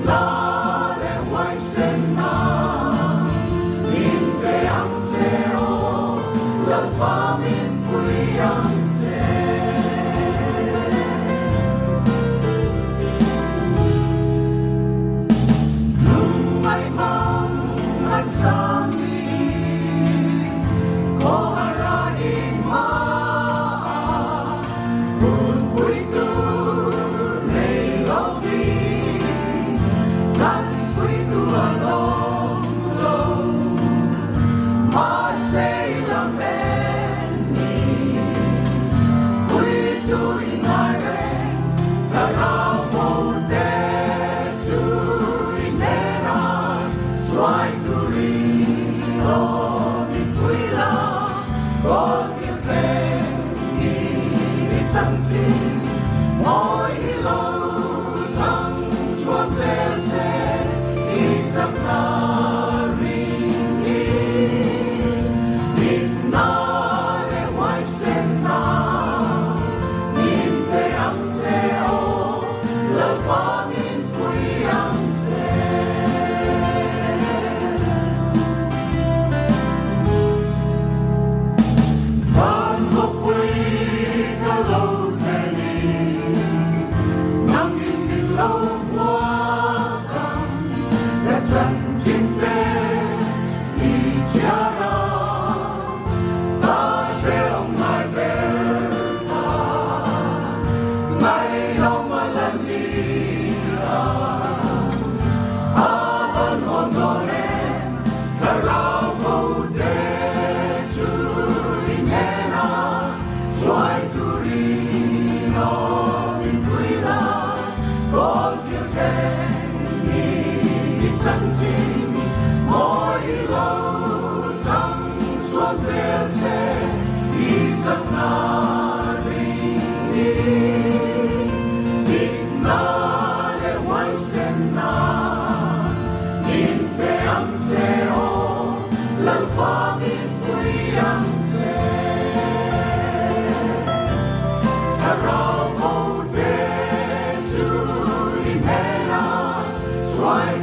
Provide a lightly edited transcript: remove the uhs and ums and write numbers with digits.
那的外神呐，民的昂塞哦，乐巴民归昂塞。路爱忙安桑尼，可阿拉伊玛。Mỗi lâu thăng xuân xe xe đi giấc ta ring đi na để hoài sen ta nhìn về ấm xe ô lỡ qua nhìn quý ấm xe phan khúc quý cả lâu lâu qua tâm đã chân chính về đi cha ra ta sẽ ông mai bên ta ngày ông mà lần đi vẫn hồn đôi em ta rao câu để chui nghe na xoay curi nó mình vui la con yêu thêm đi chân chính mỗi lâu thăng xuống dễ sẽ đi giấc na đi tìm na để hoài sen na nhìn về ấm xe ô lần qua miền quý ấm xe ta rao câu để xoay